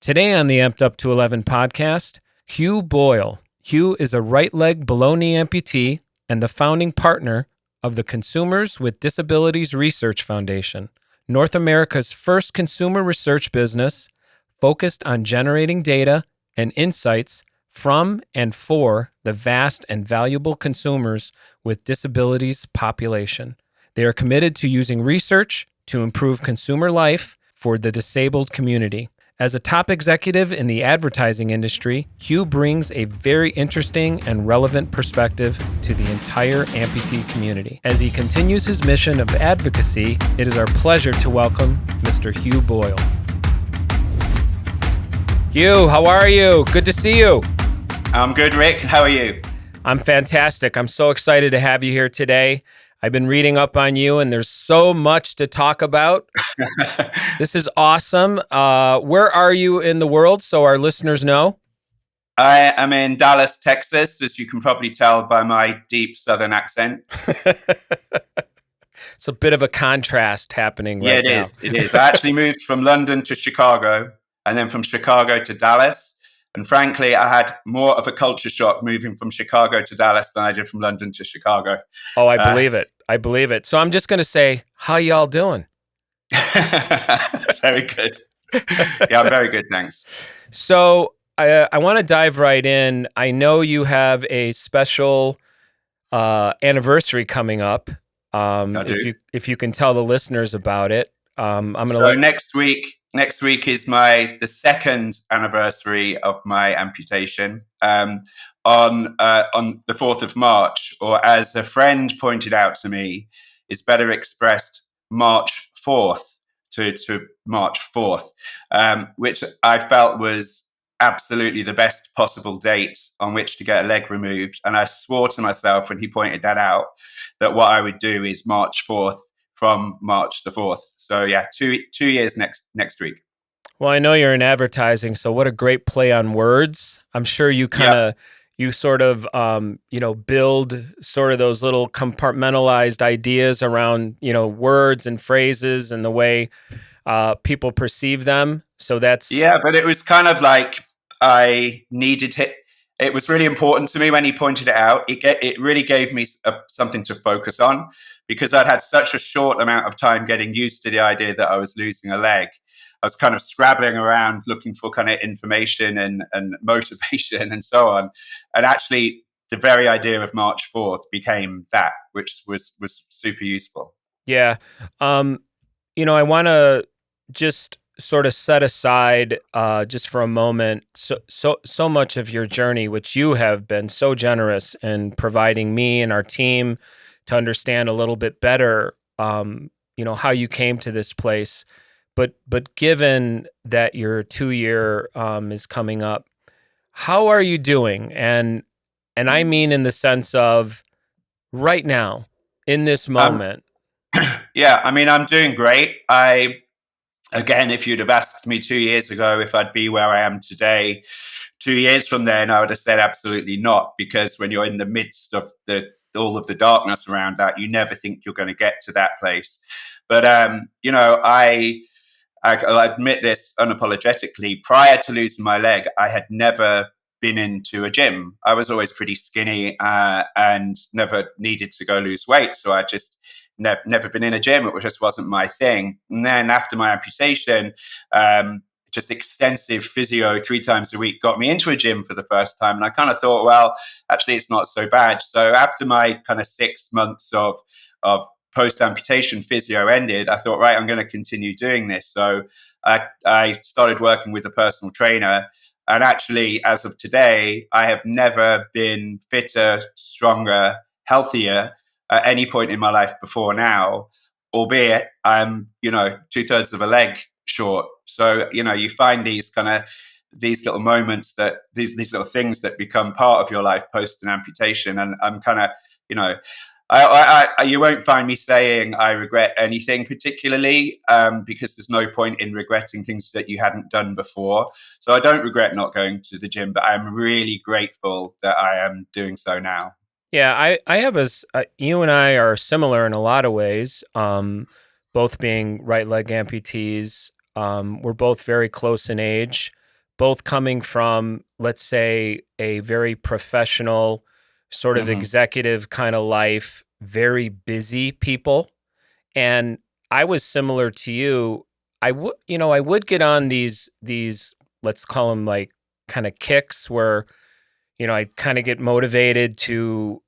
Today on the Amp'd UP211 podcast, Hugh Boyle. Hugh is a right leg below knee amputee and the founding partner of the Consumers with Disabilities Research Foundation, North America's first consumer research business focused on generating data and insights from and for the vast and valuable consumers with disabilities population. They are committed to using research to improve consumer life for the disabled community. As a top executive in the advertising industry, Hugh brings a very interesting and relevant perspective to the entire amputee community. As he continues his mission of advocacy, it is our pleasure to welcome Mr. Hugh Boyle. Hugh, how are you? Good to see you. I'm good, Rick. How are you? I'm fantastic. I'm so excited to have you here today. I've been reading up on you, and there's so much to talk about. This is awesome. Where are you in the world so our listeners know? I am in Dallas, Texas, as you can probably tell by my deep Southern accent. It's a bit of a contrast happening right now. Yeah, it is. I actually moved from London to Chicago and then from Chicago to Dallas. And frankly, I had more of a culture shock moving from Chicago to Dallas than I did from London to Chicago. Oh, I believe it. I believe it. So I'm just going to say, how y'all doing? Very good. Yeah, I'm very good. Thanks. So I want to dive right in. I know you have a special anniversary coming up. I do. If you can tell the listeners about it, I'm going to. Next week is the second anniversary of my amputation. On the 4th of March, or as a friend pointed out to me, it's better expressed March 4th to March 4th, which I felt was absolutely the best possible date on which to get a leg removed. And I swore to myself when he pointed that out that what I would do is March 4th from March the 4th. So yeah, two years next week. Well, I know you're in advertising, so what a great play on words. I'm sure you you sort of, build sort of those little compartmentalized ideas around, words and phrases and the way people perceive them. So that's... Yeah, but it was kind of like I needed it. It was really important to me when he pointed it out. It really gave me something to focus on because I'd had such a short amount of time getting used to the idea that I was losing a leg. I was kind of scrabbling around looking for kind of information and motivation and so on. And actually, the very idea of March 4th became that, which was super useful. Yeah. I want to just sort of set aside just for a moment so much of your journey, which you have been so generous in providing me and our team to understand a little bit better, how you came to this place. But given that your 2-year is coming up, how are you doing? And I mean in the sense of right now, in this moment. Yeah, I mean, I'm doing great. Again, if you'd have asked me 2 years ago if I'd be where I am today, 2 years from then, I would have said absolutely not, because when you're in the midst of all of the darkness around that, you never think you're going to get to that place. But, I'll admit this unapologetically. Prior to losing my leg, I had never been into a gym. I was always pretty skinny and never needed to go lose weight. So I just never been in a gym. It just wasn't my thing. And then after my amputation, just extensive physio 3 times a week got me into a gym for the first time. And I kind of thought, well, actually, it's not so bad. So after my kind of 6 months of post-amputation physio ended, I thought, right, I'm going to continue doing this. So I started working with a personal trainer. And actually, as of today, I have never been fitter, stronger, healthier at any point in my life before now, albeit I'm, 2/3 of a leg short. So, you find these little moments these little things that become part of your life post an amputation. And I'm kind of, you won't find me saying I regret anything particularly, because there's no point in regretting things that you hadn't done before. So I don't regret not going to the gym, but I'm really grateful that I am doing so now. Yeah, I have you and I are similar in a lot of ways, both being right leg amputees. We're both very close in age. both coming from, let's say, a very professional, sort of executive kind of life, very busy people. And I was similar to you. I would get on these, let's call them like kind of kicks where, I kind of get motivated to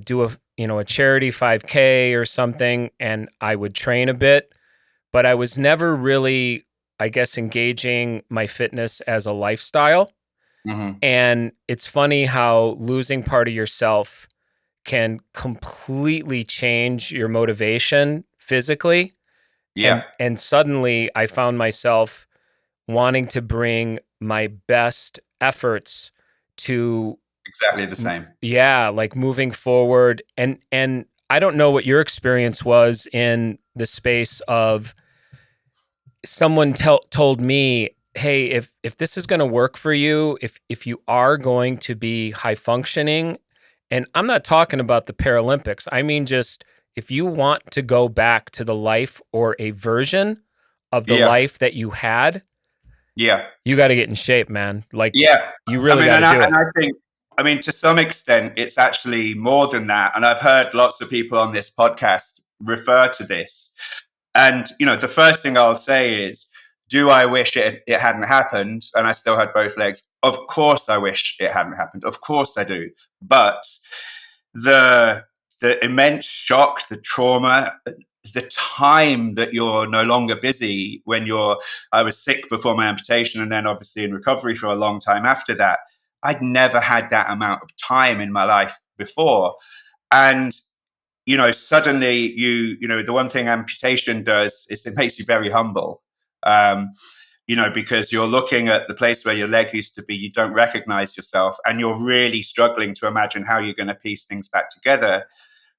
do a charity 5K or something, and I would train a bit, but I was never really, I guess, engaging my fitness as a lifestyle. And it's funny how losing part of yourself can completely change your motivation physically. Yeah, And suddenly I found myself wanting to bring my best efforts to, exactly the same. yeah, like moving forward. And I don't know what your experience was in the space of someone told me, hey, if this is going to work for you, if you are going to be high functioning, and I'm not talking about the Paralympics, I mean just if you want to go back to the life or a version of the Yeah, life that you had, yeah, you got to get in shape, man. Like yeah. you I really mean, got to do it. and I think, I mean, to some extent, it's actually more than that. And I've heard lots of people on this podcast refer to this. And, the first thing I'll say is, do I wish it hadn't happened and I still had both legs? Of course I wish it hadn't happened. Of course I do. But the the immense shock, the trauma, the time that you're no longer busy when I was sick before my amputation and then obviously in recovery for a long time after that. I'd never had that amount of time in my life before. And suddenly the one thing amputation does is it makes you very humble. Um, because you're looking at the place where your leg used to be, you don't recognize yourself, and you're really struggling to imagine how you're going to piece things back together.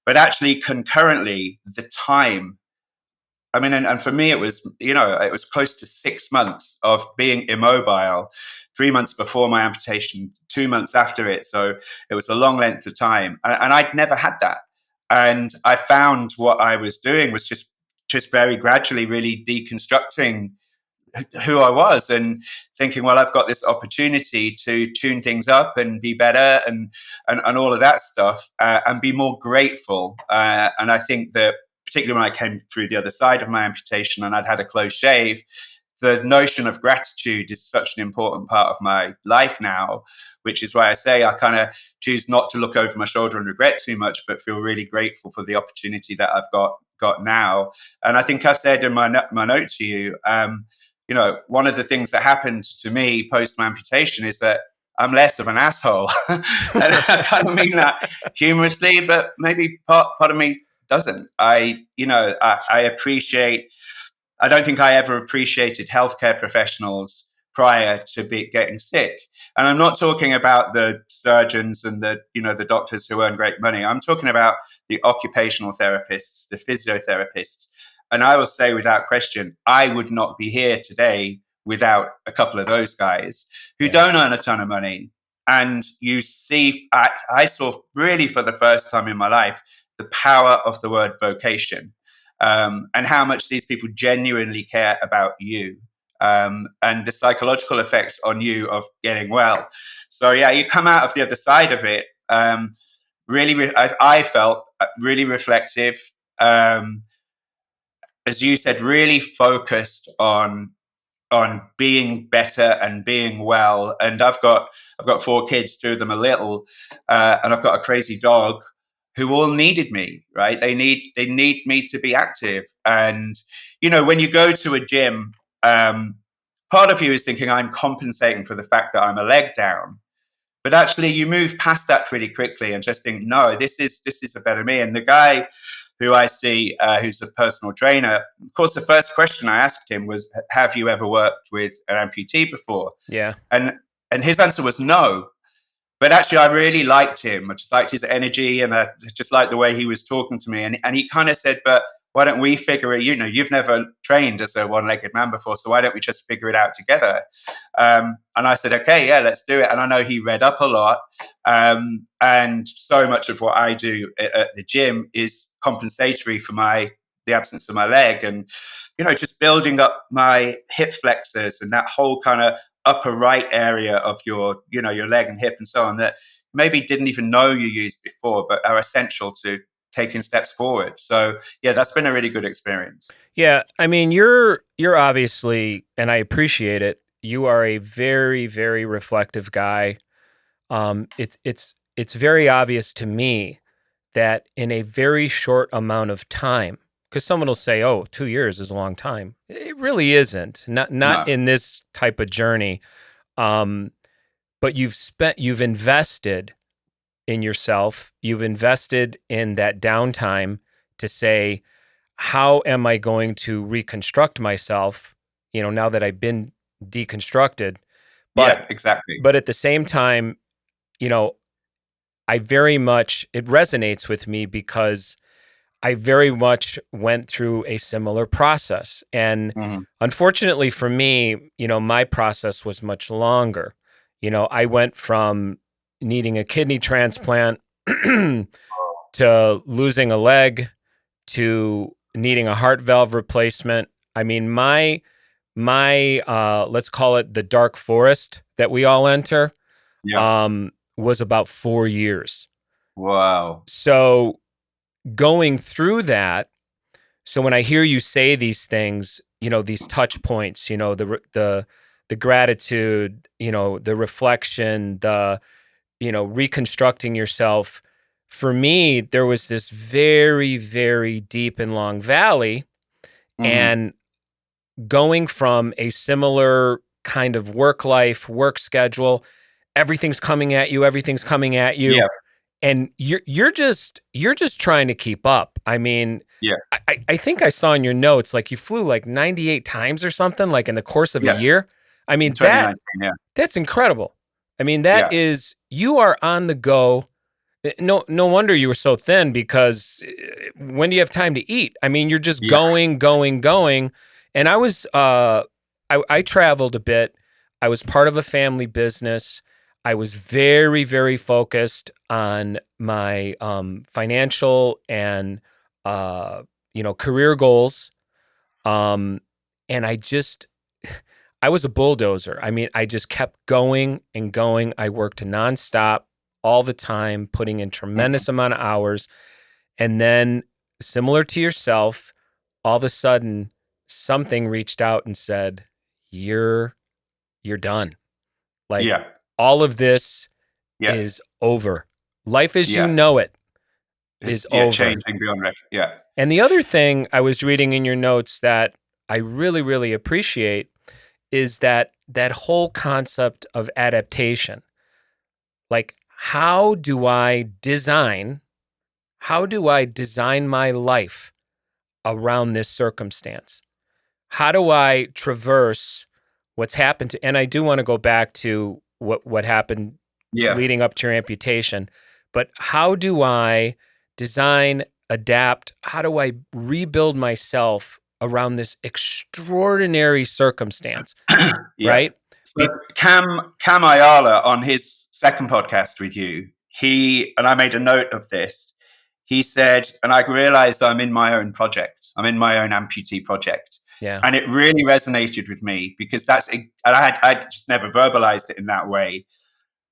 But actually, concurrently, the time, I mean, and for me, it was close to 6 months of being immobile, 3 months before my amputation, 2 months after it. So it was a long length of time. And I'd never had that. And I found what I was doing was just very gradually really deconstructing who I was and thinking, well, I've got this opportunity to tune things up and be better and all of that stuff and be more grateful. And I think that particularly when I came through the other side of my amputation and I'd had a close shave, the notion of gratitude is such an important part of my life now, which is why I say I kind of choose not to look over my shoulder and regret too much, but feel really grateful for the opportunity that I've got now. And I think I said in my note to you, one of the things that happened to me post my amputation is that I'm less of an asshole. And I kind of mean that humorously, but maybe part of me doesn't. I appreciate, I don't think I ever appreciated healthcare professionals prior to getting sick. And I'm not talking about the surgeons and the doctors who earn great money. I'm talking about the occupational therapists, the physiotherapists. And I will say without question, I would not be here today without a couple of those guys who don't earn a ton of money. And you see, I saw really for the first time in my life, the power of the word vocation, and how much these people genuinely care about you, and the psychological effects on you of getting well. So yeah, you come out of the other side of it. I felt really reflective. As you said, really focused on being better and being well. And I've got 4 kids, 2 of them are little, and I've got a crazy dog who all needed me, right? They need me to be active. And when you go to a gym, part of you is thinking I'm compensating for the fact that I'm a leg down. But actually, you move past that pretty quickly and just think, no, this is a better me. And the guy who I see, who's a personal trainer, of course, the first question I asked him was, "Have you ever worked with an amputee before?" Yeah. And his answer was no. But actually, I really liked him. I just liked his energy, and I just liked the way he was talking to me. And he kind of said, "But why don't we figure it? You've never trained as a one-legged man before, so why don't we just figure it out together?" And I said, "Okay, yeah, let's do it." And I know he read up a lot, and so much of what I do at the gym is compensatory for the absence of my leg, and just building up my hip flexors and that whole kind of upper right area of your leg and hip and so on that maybe didn't even know you used before, but are essential to taking steps forward. So yeah, that's been a really good experience. Yeah, I mean, you're obviously, and I appreciate it. You are a very, very reflective guy. It's very obvious to me that in a very short amount of time, because someone will say, "Oh, 2 years is a long time." It really isn't. Not No. in this type of journey. Um, but you've invested in yourself. You've invested in that downtime to say, how am I going to reconstruct myself, now that I've been deconstructed? Yeah, But exactly. at the same time, you know, it resonates with me because I very much went through a similar process. And Mm-hmm. unfortunately for me, my process was much longer. I went from needing a kidney transplant to losing a leg to needing a heart valve replacement. I mean, my let's call it the dark forest that we all enter, Yeah. was about 4 years. Wow. So going through that, so when I hear you say these things, these touch points, the gratitude, the reflection, the reconstructing yourself. For me, there was this very, very deep and long valley, Mm-hmm. and going from a similar kind of work schedule, everything's coming at you, Yeah. and you're just trying to keep up. I mean, Yeah. I think I saw in your notes like you flew like 98 times or something like in the course of a Yeah. year. I In mean, 2019. Yeah. that's incredible. I mean, Yeah. you are on the go. No wonder you were so thin, because when do you have time to eat? I mean, you're just Yeah. going, going, going. And I traveled a bit. I was part of a family business. I was very, very focused on my financial and career goals. And I was a bulldozer. I mean, I just kept going and going. I worked nonstop all the time, putting in Mm-hmm. tremendous amount of hours. And then, similar to yourself, all of a sudden something reached out and said, You're done. Like, Yeah. all of this Yeah. is over. Life as you Yeah. know it is It's over. changing beyond record. Yeah. And the other thing I was reading in your notes that I really, really appreciate is that whole concept of adaptation. Like, how do I design my life around this circumstance? How do I traverse what's happened and I do want to go back to what happened Yeah. leading up to your amputation, but how do I design, adapt? How do I rebuild myself around this extraordinary circumstance, Yeah. right? So Cam Ayala on his second podcast with you, and I made a note of this. He said, and I realized I'm in my own project. I'm in my own amputee project. Yeah. And it really resonated with me because and I just never verbalized it in that way.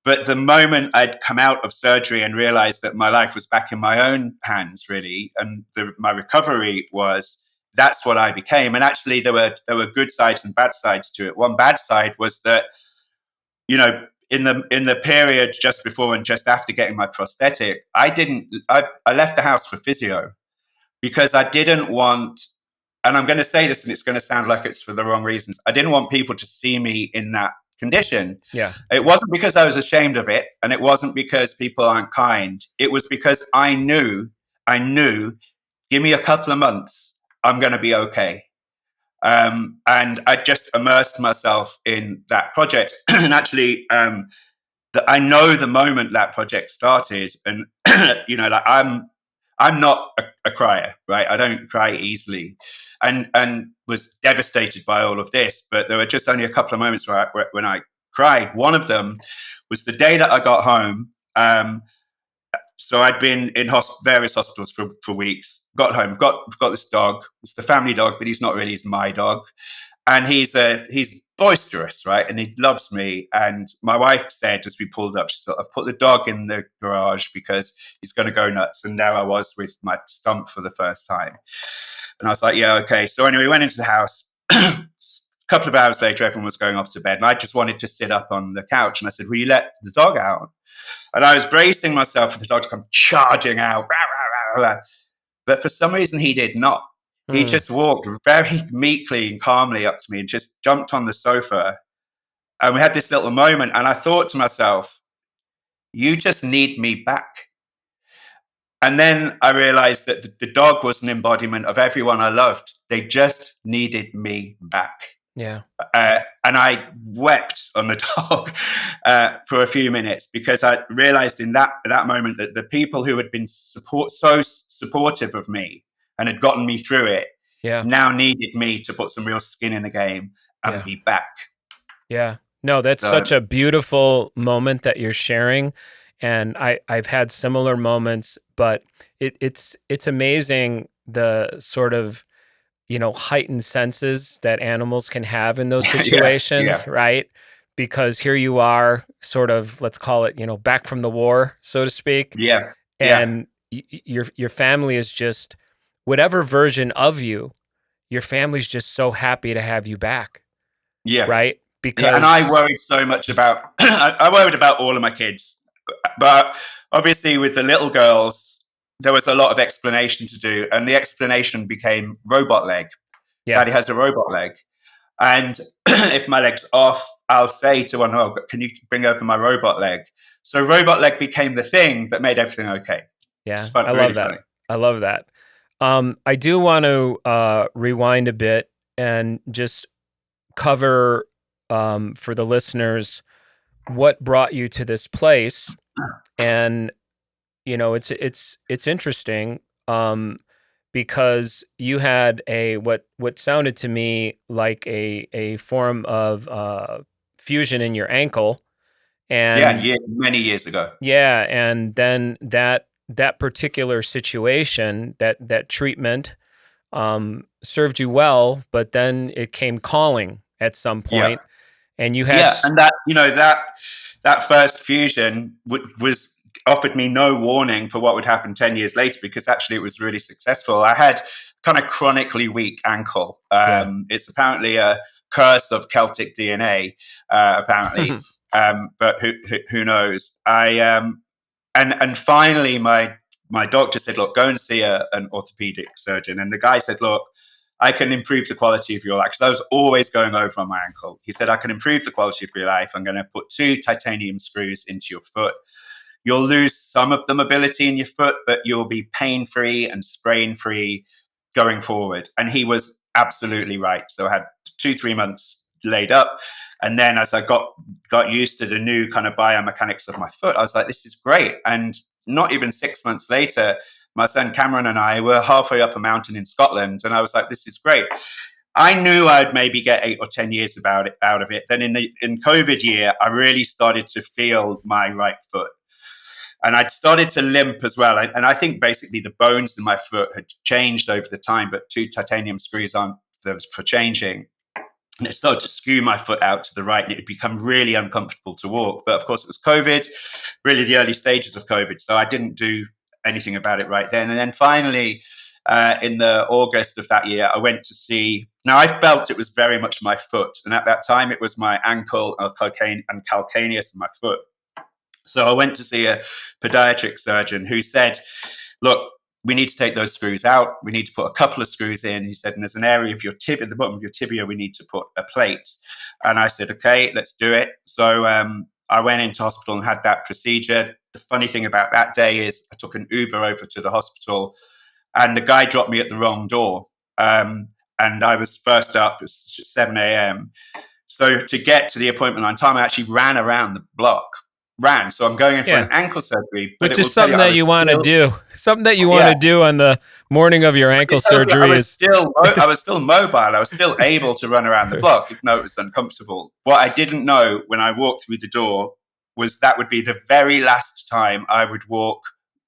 But the moment I'd come out of surgery and realized that my life was back in my own hands, really, and my recovery was, that's what I became. And actually, there were good sides and bad sides to it. One bad side was that, in the period just before and just after getting my prosthetic, I left the house for physio because I didn't want, and I'm going to say this and it's going to sound like it's for the wrong reasons. I didn't want people to see me in that condition. Yeah. It wasn't because I was ashamed of it, and it wasn't because people aren't kind. It was because I knew, give me a couple of months, I'm going to be okay. And I just immersed myself in that project. And actually, I know the moment that project started, and like I'm not a crier, right? I don't cry easily, and was devastated by all of this. But there were just only a couple of moments when I cried. One of them was the day that I got home. So I'd been in various hospitals for weeks. Got home, got this dog. It's the family dog, but he's not really. He's my dog, and he's boisterous, right? And he loves me. And my wife said, as we pulled up, she said, I've put the dog in the garage because he's going to go nuts. And there I was with my stump for the first time. And I was like, yeah, okay. So anyway, we went into the house. A couple of hours later, everyone was going off to bed. And I just wanted to sit up on the couch. And I said, will you let the dog out? And I was bracing myself for the dog to come charging out. But for some reason, he did not. He just walked very meekly and calmly up to me and just jumped on the sofa. And we had this little moment. And I thought to myself, you just need me back. And then I realized that the dog was an embodiment of everyone I loved. They just needed me back. Yeah. And I wept on the dog for a few minutes because I realized in that moment that the people who had been so supportive of me and had gotten me through it now needed me to put some real skin in the game and be back. Yeah. No, that's such a beautiful moment that you're sharing. And I've had similar moments, but it's amazing the sort of, heightened senses that animals can have in those situations, right? Because here you are sort of, let's call it, back from the war, so to speak. Yeah. And your family is just, whatever version of you, your family's just so happy to have you back. Yeah. Right? Because and I worried so much about, I worried about all of my kids, but obviously with the little girls, there was a lot of explanation to do. And the explanation became robot leg. Daddy has a robot leg. And if my leg's off, I'll say to one, oh, can you bring over my robot leg? So robot leg became the thing that made everything okay. Yeah, I love that. Funny. I love that. I do want to rewind a bit and just cover for the listeners what brought you to this place. And it's interesting because you had what sounded to me like a form of fusion in your ankle. And many years ago. Yeah, and then that particular situation, that treatment served you well, but then it came calling at some point, and you had and that first fusion was offered me no warning for what would happen 10 years later, because actually it was really successful. I had kind of chronically weak ankle. It's apparently a curse of Celtic DNA, apparently. But who knows? And finally my doctor said, look, go and see an orthopedic surgeon. And the guy said, look, I can improve the quality of your life. Because I was always going over on my ankle. He said, I can improve the quality of your life. I'm going to put 2 titanium screws into your foot. You'll lose some of the mobility in your foot, but you'll be pain-free and sprain-free going forward. And he was absolutely right. So I had 2-3 months laid up. And then as I got used to the new kind of biomechanics of my foot, I was like, this is great. And not even 6 months later, my son Cameron and I were halfway up a mountain in Scotland. And I was like, this is great. I knew I'd maybe get 8 or 10 years out of it. Then in COVID year, I really started to feel my right foot. And I'd started to limp as well. And I think basically the bones in my foot had changed over the time, but 2 titanium screws aren't for changing. And it started to skew my foot out to the right, and it had become really uncomfortable to walk. But of course, it was COVID, really the early stages of COVID. So I didn't do anything about it right then. And then finally, in the August of that year, I went to see. Now, I felt it was very much my foot. And at that time, it was my ankle and calcaneus in my foot. So I went to see a podiatric surgeon who said, look, we need to take those screws out. We need to put a couple of screws in. He said, and there's an area of your tibia, at the bottom of your tibia, we need to put a plate. And I said, okay, let's do it. So I went into hospital and had that procedure. The funny thing about that day is I took an Uber over to the hospital and the guy dropped me at the wrong door. And I was first up, it was 7 a.m. So to get to the appointment on time, I actually ran around the block. So I'm going in for an ankle surgery. Which is something that you want to do. Something that you want to do on the morning of your ankle surgery. I was still mobile. I was still able to run around the block, even though it was uncomfortable. What I didn't know when I walked through the door was that would be the very last time I would walk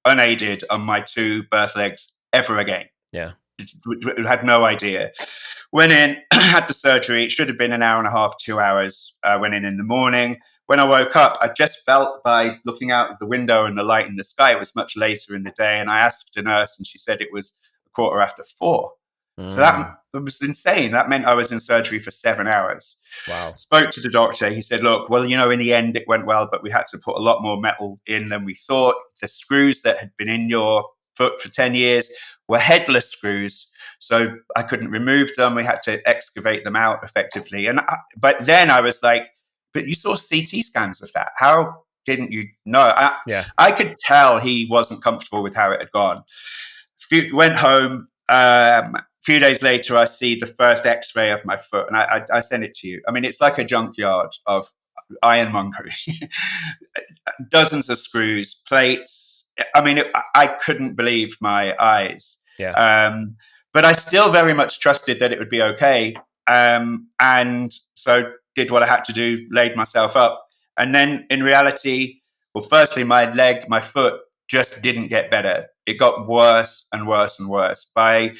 unaided on my 2 birth legs ever again. Yeah. I had no idea. Went in, had the surgery. It should have been an hour and a half, 2 hours. Went in the morning. When I woke up, I just felt by looking out of the window and the light in the sky, it was much later in the day. And I asked a nurse and she said it was 4:15. So that was insane. That meant I was in surgery for 7 hours. Wow. Spoke to the doctor. He said, look, well, in the end, it went well, but we had to put a lot more metal in than we thought. The screws that had been in your foot for 10 years were headless screws. So I couldn't remove them. We had to excavate them out effectively. But then I was like, but you saw CT scans of that. How didn't you know? I could tell he wasn't comfortable with how it had gone. Went home. A few days later, I see the first X-ray of my foot, and I sent it to you. I mean, it's like a junkyard of ironmongery. Dozens of screws, plates. I mean, I couldn't believe my eyes. Yeah. But I still very much trusted that it would be okay. And so did what I had to do, laid myself up. And then in reality, well, firstly, my foot just didn't get better. It got worse and worse and worse. By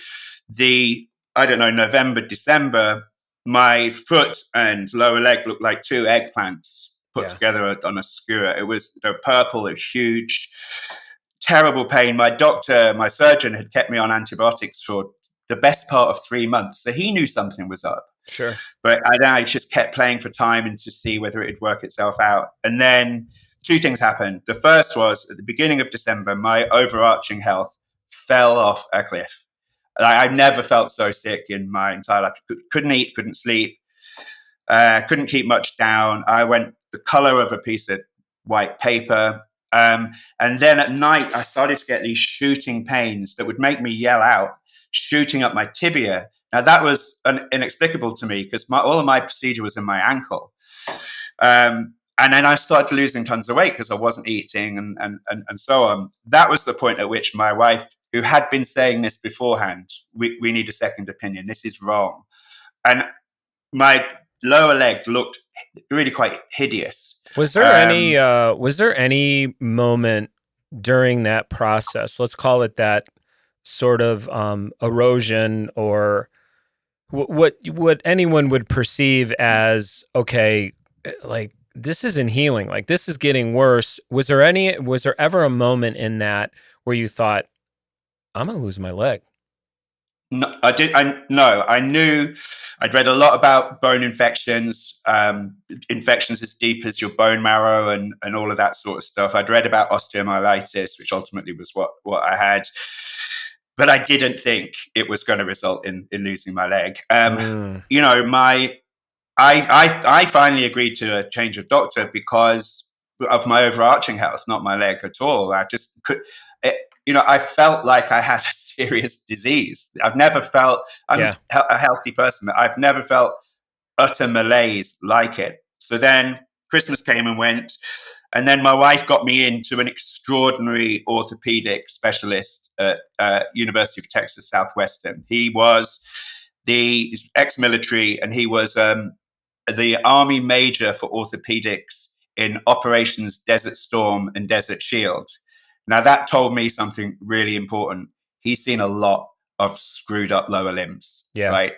November, December, my foot and lower leg looked like two eggplants put together on a skewer. They're purple, they're huge, terrible pain. My surgeon had kept me on antibiotics for the best part of 3 months. So he knew something was up. Sure. But I just kept playing for time and to see whether it would work itself out. And then two things happened. The first was at the beginning of December, my overarching health fell off a cliff. I never felt so sick in my entire life. Couldn't eat, couldn't sleep, couldn't keep much down. I went the color of a piece of white paper. And then at night, I started to get these shooting pains that would make me yell out, shooting up my tibia. Now, that was inexplicable to me because all of my procedure was in my ankle. And then I started losing tons of weight because I wasn't eating and so on. That was the point at which my wife, who had been saying this beforehand, we need a second opinion. This is wrong. And my lower leg looked really quite hideous. Was there any moment during that process, let's call it that, sort of erosion or what anyone would perceive as, okay, like this isn't healing, like this is getting worse. Was there ever a moment in that where you thought, I'm going to lose my leg? No, I knew. I'd read a lot about bone infections, infections as deep as your bone marrow and all of that sort of stuff. I'd read about osteomyelitis, which ultimately was what I had. But I didn't think it was going to result in losing my leg. I finally agreed to a change of doctor because of my overarching health, not my leg at all. I just could, I felt like I had a serious disease. I've never felt, I'm a healthy person. I've never felt utter malaise like it. So then Christmas came and went. And then my wife got me into an extraordinary orthopedic specialist at University of Texas Southwestern. He was the ex-military, and he was the Army major for orthopedics in Operations Desert Storm and Desert Shield. Now, that told me something really important. He's seen a lot of screwed up lower limbs, right?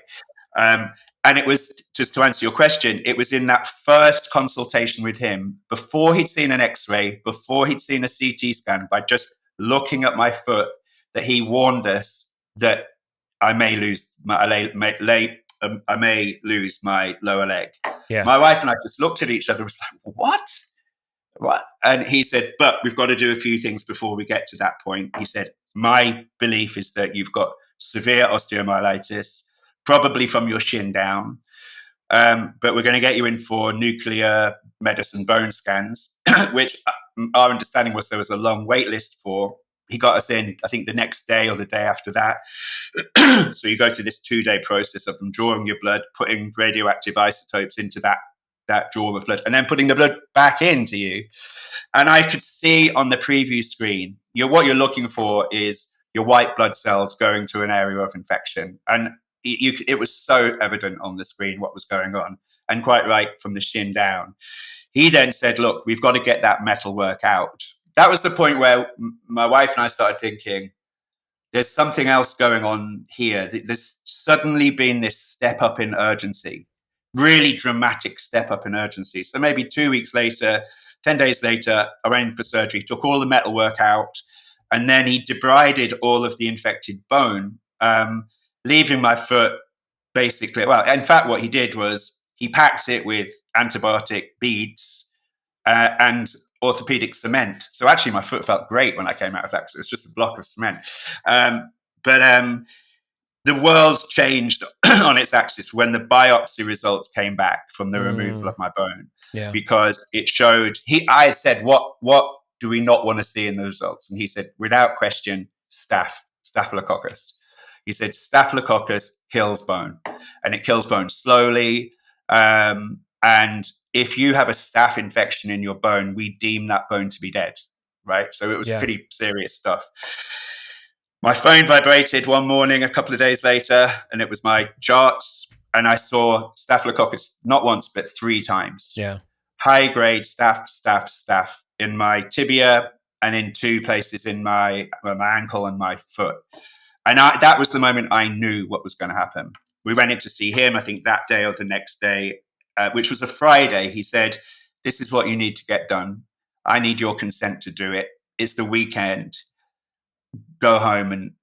And it was, just to answer your question, it was in that first consultation with him, before he'd seen an X-ray, before he'd seen a CT scan, by just looking at my foot, that he warned us that I may lose my lower leg. Yeah. My wife and I just looked at each other and was like, what? And he said, but we've got to do a few things before we get to that point. He said, my belief is that you've got severe osteomyelitis, probably from your shin down. But we're going to get you in for nuclear medicine bone scans, which our understanding was there was a long wait list for. He got us in, I think, the next day or the day after that. So you go through this 2-day process of them drawing your blood, putting radioactive isotopes into that drawer of blood, and then putting the blood back into you. And I could see on the preview screen, what you're looking for is your white blood cells going to an area of infection. And it was so evident on the screen what was going on, and quite right, from the shin down. He then said, look, we've got to get that metal work out. That was the point where my wife and I started thinking, there's something else going on here. There's suddenly been this step up in urgency, really dramatic step up in urgency. So maybe 2 weeks later, 10 days later, I went for surgery, took all the metalwork out, and then he debrided all of the infected bone, leaving my foot basically, well, in fact, what he did was he packed it with antibiotic beads and orthopedic cement. So actually, my foot felt great when I came out of that because it was just a block of cement. But the world changed on its axis when the biopsy results came back from the removal of my bone, because it showed. I said, "What do we not want to see in the results?" And he said, without question, staphylococcus. He said, staphylococcus kills bone, and it kills bone slowly. And if you have a staph infection in your bone, we deem that bone to be dead, right? So it was pretty serious stuff. My phone vibrated one morning a couple of days later, and it was my charts, and I saw staphylococcus not once, but 3 times. Yeah. High-grade staph in my tibia and in 2 places in my ankle and my foot. And that was the moment I knew what was going to happen. We went in to see him, I think that day or the next day, which was a Friday. He said, "This is what you need to get done. I need your consent to do it. It's the weekend. Go home." And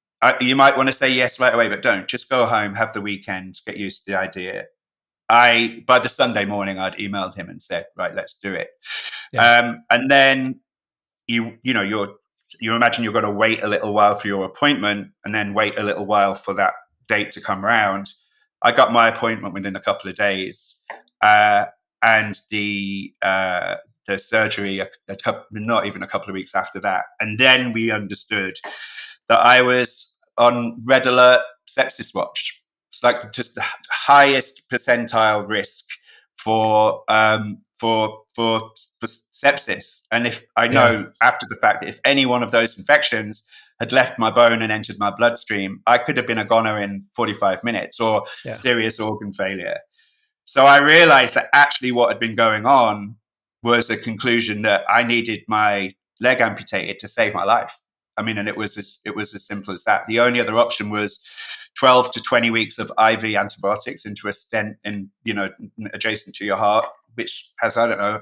you might want to say yes right away, but don't. Just go home, have the weekend, get used to the idea. By the Sunday morning, I'd emailed him and said, "Right, let's do it." Yeah. And then you imagine you're going to wait a little while for your appointment, and then wait a little while for that date to come around. I got my appointment within a couple of days, and the surgery not even a couple of weeks after that. And then we understood that I was on red alert sepsis watch. It's like just the highest percentile risk for sepsis. And if I know after the fact that if any one of those infections had left my bone and entered my bloodstream, I could have been a goner in 45 minutes or serious organ failure. So I realized that actually what had been going on was a conclusion that I needed my leg amputated to save my life. I mean, and it was as simple as that. The only other option was 12 to 20 weeks of IV antibiotics into a stent in, adjacent to your heart, which has, 50-50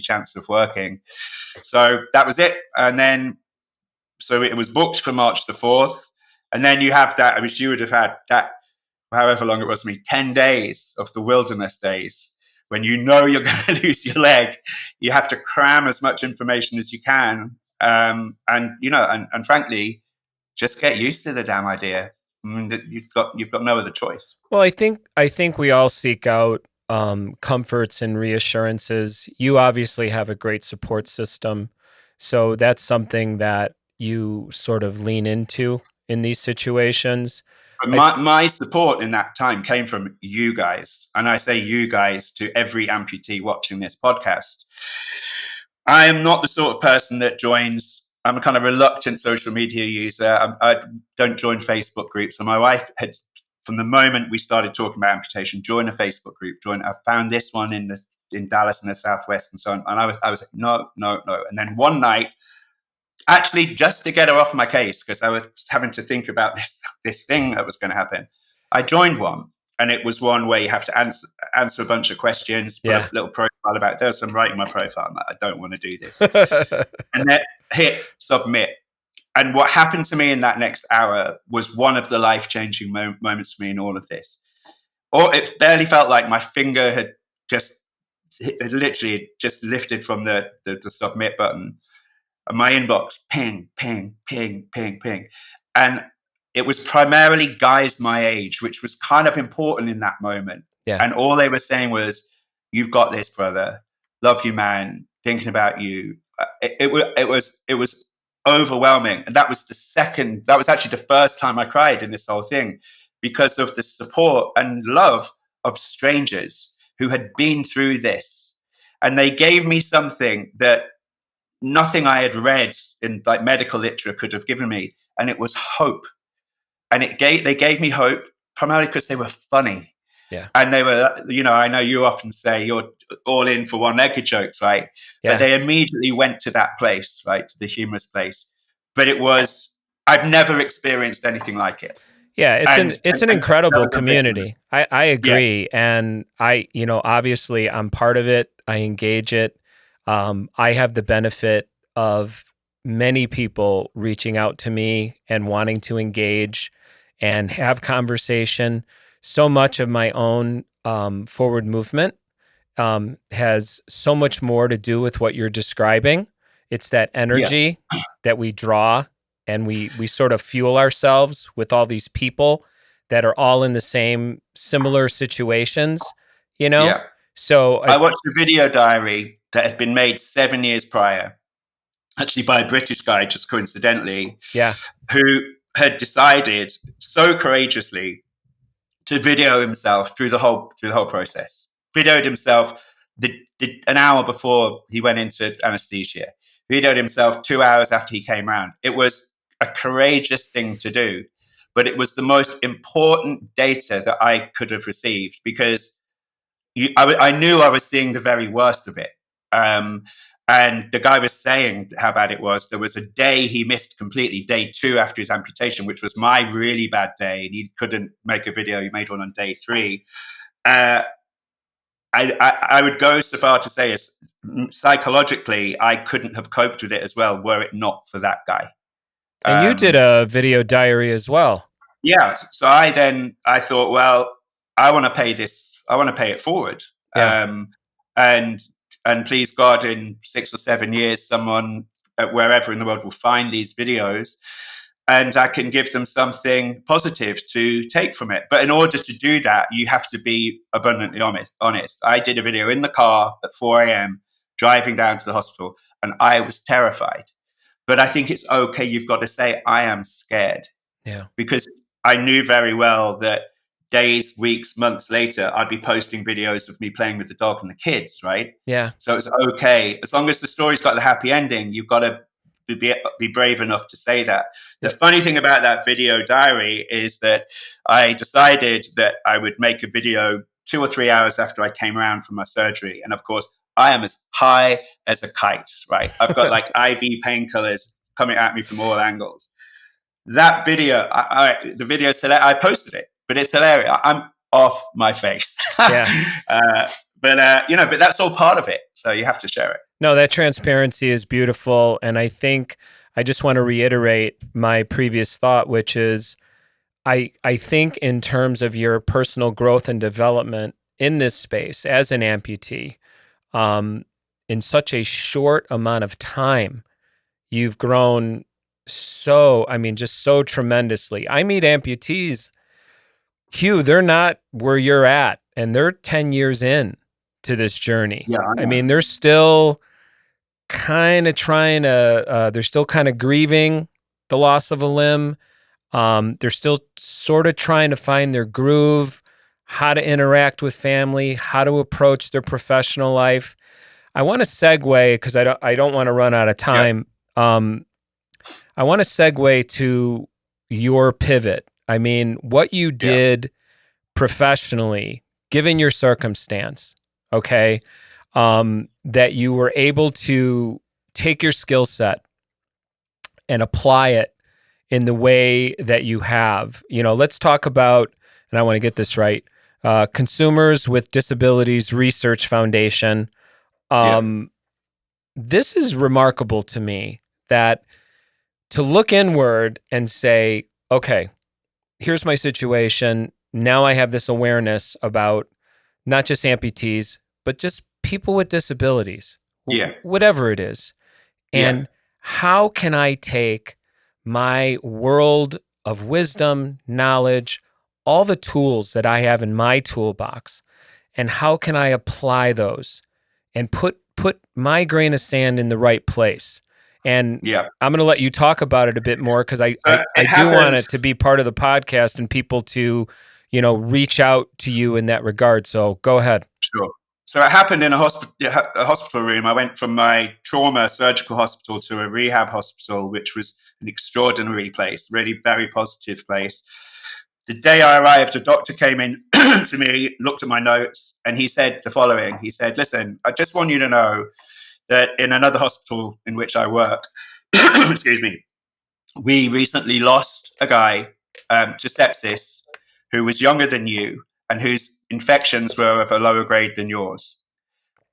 chance of working. So that was it. And then, so it was booked for March the 4th. And then you have that, which you would have had that, however long it was for me, 10 days of the wilderness days, when you're going to lose your leg. You have to cram as much information as you can. And frankly, just get used to the damn idea. I mean, you've got no other choice. Well, I think we all seek out comforts and reassurances. You obviously have a great support system, so that's something that you sort of lean into in these situations. My support in that time came from you guys, and I say you guys to every amputee watching this podcast. I am not the sort of person that joins. I'm a kind of reluctant social media user. I don't join Facebook groups. And my wife had, from the moment we started talking about amputation, joined a Facebook group. I found this one in Dallas in the Southwest and so on. And I was like, no. And then one night, actually, just to get her off my case, because I was having to think about this thing that was going to happen, I joined one. And it was one where you have to answer a bunch of questions, put a little profile about it. There's some writing my profile. I'm like, I don't want to do this. And then hit submit. And what happened to me in that next hour was one of the life-changing moments for me in all of this. Or it barely felt like my finger had literally just lifted from the submit button. And my inbox, ping, ping, ping, ping, ping. And it was primarily guys my age, which was kind of important in that moment. Yeah. And all they were saying was, "You've got this, brother. Love you, man. Thinking about you." It was overwhelming. And that was actually the first time I cried in this whole thing, because of the support and love of strangers who had been through this. And they gave me something that nothing I had read in like medical literature could have given me. And it was hope. And they gave me hope primarily because they were funny. Yeah. And they were, I know you often say you're all in for one-legged jokes, right? Yeah. But they immediately went to that place, right? To the humorous place. But it was I've never experienced anything like it. Yeah, it's an incredible that was a bit- community. I Yeah, agree, and obviously I'm part of it. I engage it. I have the benefit of many people reaching out to me and wanting to engage and have conversation. So much of my own forward movement has so much more to do with what you're describing. It's that yeah, energy that we draw, and we sort of fuel ourselves with all these people that are all in the same similar situations, you know? yeah. So I watched a video diary that had been made 7 years prior, actually by a British guy, just coincidentally, yeah, who had decided so courageously to video himself through the whole process. Videoed himself an hour before he went into anesthesia. Videoed himself 2 hours after he came round. It was a courageous thing to do, but it was the most important data that I could have received because I knew I was seeing the very worst of it. Um, and the guy was saying how bad it was. There was a day he missed completely, day 2 after his amputation, which was my really bad day. And he couldn't make a video. He made one on day 3. Uh, I would go so far to say, psychologically, I couldn't have coped with it as well were it not for that guy. and you did a video diary as well. Yeah. So I thought, well, I want to pay this. I want to pay it forward. Yeah, And please God, in 6 or 7 years, someone wherever in the world will find these videos, and I can give them something positive to take from it. But in order to do that, you have to be abundantly honest. I did a video in the car at 4 a.m. driving down to the hospital, and I was terrified. But I think it's okay. You've got to say, I am scared, yeah, because I knew very well that days, weeks, months later, I'd be posting videos of me playing with the dog and the kids, right? yeah, So it's okay. As long as the story's got the happy ending, you've got to be brave enough to say that. The yep. funny thing about that video diary is that I decided that I would make a video 2 or 3 hours after I came around from my surgery. And of course, I am as high as a kite, right? I've got like IV painkillers coming at me from all angles. That video, the video, I posted it, but it's hilarious. I'm off my face. Yeah. But that's all part of it. So you have to share it. No, that transparency is beautiful. And I think I just want to reiterate my previous thought, which is I think in terms of your personal growth and development in this space as an amputee, in such a short amount of time, you've grown just so tremendously. I meet amputees, Hugh, they're not where you're at, and they're 10 years in to this journey. Yeah, I I know. mean, they're still kind of trying to, they're still kind of grieving the loss of a limb. They're still sort of trying to find their groove, how to interact with family, how to approach their professional life. I want to segue because I don't want to run out of Yeah, time. I want to segue to your pivot. I mean, what you yeah, did professionally, given your circumstance, okay, that you were able to take your skill set and apply it in the way that you have. Let's talk about, and I want to get this right, Consumers with Disabilities Research Foundation. yeah, This is remarkable to me, that to look inward and say, okay, here's my situation. Now I have this awareness about not just amputees, but just people with disabilities, yeah, whatever it is. yeah, And how can I take my world of wisdom, knowledge, all the tools that I have in my toolbox, and how can I apply those and put my grain of sand in the right place? And yeah. I'm going to let you talk about it a bit more, because I It do want happened. it to be part of the podcast and people to, reach out to you in that regard. So go ahead. Sure. So it happened in a hospital room. I went from my trauma surgical hospital to a rehab hospital, which was an extraordinary place, really very positive place. The day I arrived, a doctor came in to me, looked at my notes, and he said the following. He said, "Listen, I just want you to know that in another hospital in which I work, excuse me, we recently lost a guy to sepsis who was younger than you and whose infections were of a lower grade than yours.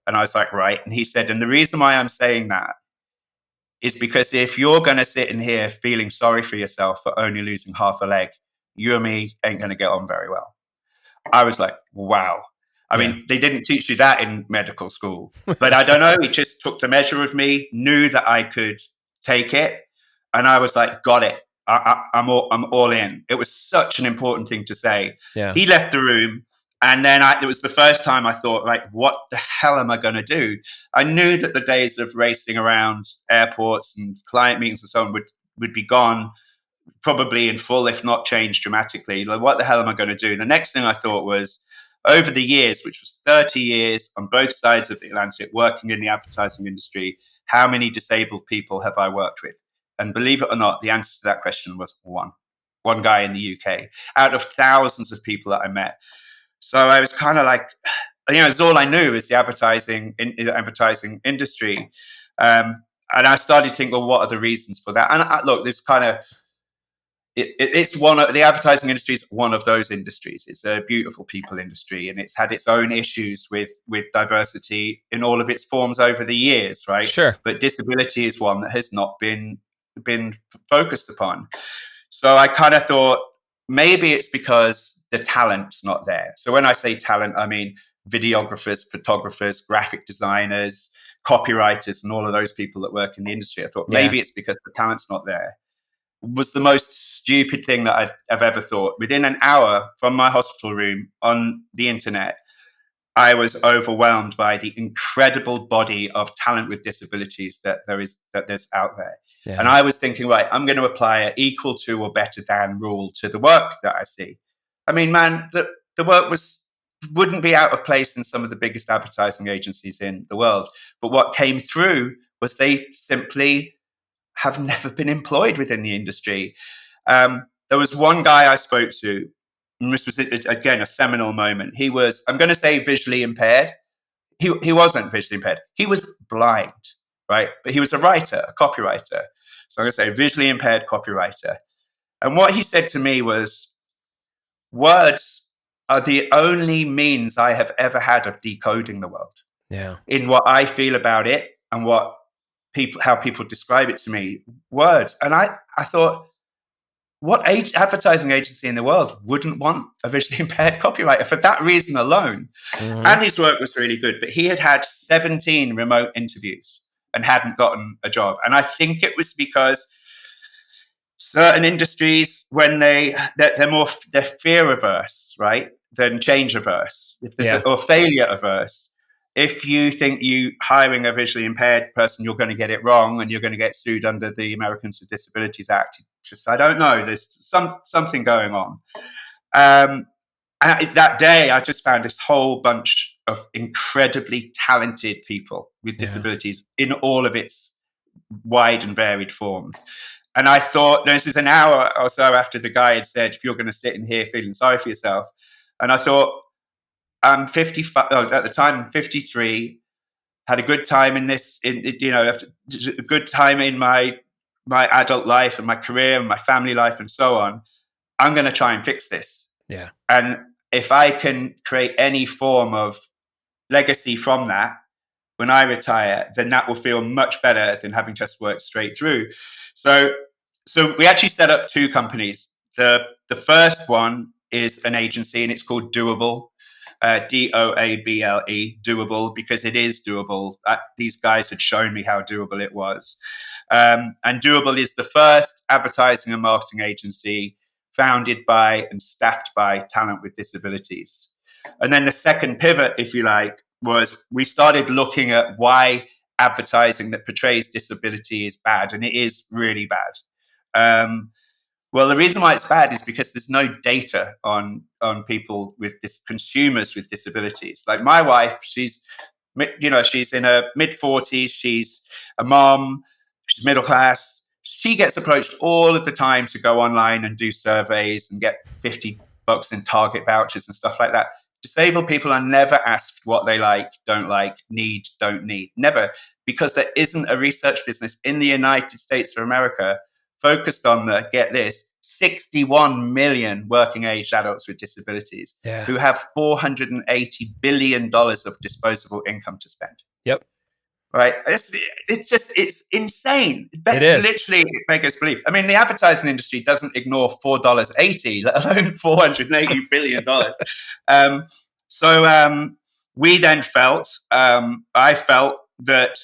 And I was like, right. And he said, and the reason why I'm saying that is because if you're going to sit in here feeling sorry for yourself for only losing half a leg, you and me ain't going to get on very well. I was like, wow. I mean, they didn't teach you that in medical school, but I don't know. He just took the measure of me, knew that I could take it. And I was like, got it. I'm all in. It was such an important thing to say. Yeah. He left the room. And then it was the first time I thought, like, what the hell am I going to do? I knew that the days of racing around airports and client meetings and so on would be gone, probably in full, if not changed dramatically. Like, what the hell am I going to do? The next thing I thought was, over the years, which was 30 years on both sides of the Atlantic, working in the advertising industry, how many disabled people have I worked with? And believe it or not, the answer to that question was one guy in the UK out of thousands of people that I met. So I was kind of like, it's all I knew is the advertising industry. And I started to think, well, what are the reasons for that? And look, this kind of, it's one of the advertising industry is one of those industries. It's a beautiful people industry, and it's had its own issues with diversity in all of its forms over the years, right? Sure. But disability is one that has not been focused upon. So I kind of thought maybe it's because the talent's not there. So when I say talent, I mean videographers, photographers, graphic designers, copywriters, and all of those people that work in the industry. I thought maybe it's because the talent's not there. Was the most stupid thing that I've ever thought. Within an hour from my hospital room on the internet, I was overwhelmed by the incredible body of talent with disabilities that there's out there. Yeah. And I was thinking, right, I'm going to apply an equal to or better than rule to the work that I see. I mean, man, the work wouldn't be out of place in some of the biggest advertising agencies in the world. But what came through was they simply have never been employed within the industry. There was one guy I spoke to, and this was, again, a seminal moment. He was, I'm going to say, visually impaired. He wasn't visually impaired. He was blind, right? But he was a writer, a copywriter. So I'm going to say visually impaired copywriter. And what he said to me was, words are the only means I have ever had of decoding the world. Yeah. In what I feel about it and how people describe it to me, words. And I thought, what advertising agency in the world wouldn't want a visually impaired copywriter for that reason alone? Mm-hmm. And his work was really good, but he had 17 remote interviews and hadn't gotten a job. And I think it was because certain industries, when they're fear averse, right, than change averse, or failure averse. If you think you hiring a visually impaired person, you're going to get it wrong and you're going to get sued under the Americans with Disabilities Act. Just, I don't know. There's something going on. And that day, I just found this whole bunch of incredibly talented people with disabilities in all of its wide and varied forms. And I thought, this is an hour or so after the guy had said, if you're going to sit in here feeling sorry for yourself. And I thought, I'm 55, at the time, I'm 53, had a good time in this, a good time in my adult life and my career and my family life and so on. I'm going to try and fix this. Yeah. And if I can create any form of legacy from that, when I retire, then that will feel much better than having just worked straight through. So we actually set up two companies. The first one is an agency, and it's called Doable. DOABLE, doable, because it is doable. These guys had shown me how doable it was. And Doable is the first advertising and marketing agency founded by and staffed by talent with disabilities. And then the second pivot, if you like, was we started looking at why advertising that portrays disability is bad, and it is really bad. Well, the reason why it's bad is because there's no data on people with consumers with disabilities. Like my wife, she's in her mid-40s. She's a mom. She's middle class. She gets approached all of the time to go online and do surveys and get $50 in Target vouchers and stuff like that. Disabled people are never asked what they like, don't need, don't need. Never. Because there isn't a research business in the United States of America focused on the, get this, 61 million working age adults with disabilities who have $480 billion of disposable income to spend. Yep. Right. It's insane. It is. Literally, it makes us believe. I mean, the advertising industry doesn't ignore $4.80, let alone $480 billion. We then felt, I felt that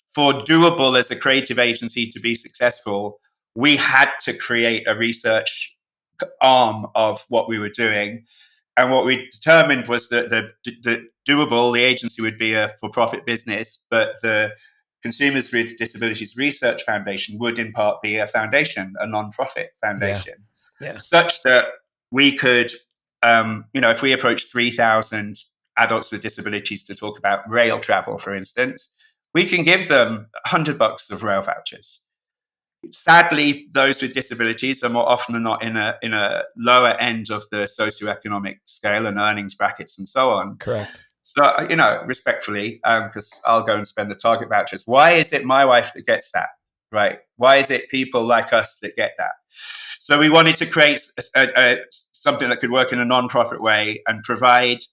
for Doable as a creative agency to be successful, we had to create a research arm of what we were doing. And what we determined was that the Doable, the agency, would be a for-profit business, but the Consumers with Disabilities Research Foundation would in part be a foundation, a non-profit foundation, such that we could, if we approach 3,000 adults with disabilities to talk about rail travel, for instance, we can give them $100 of rail vouchers. Sadly, those with disabilities are more often than not in a lower end of the socioeconomic scale and earnings brackets and so on. Correct. So, respectfully, because I'll go and spend the Target vouchers. Why is it my wife that gets that, right? Why is it people like us that get that? So we wanted to create something that could work in a non-profit way and provide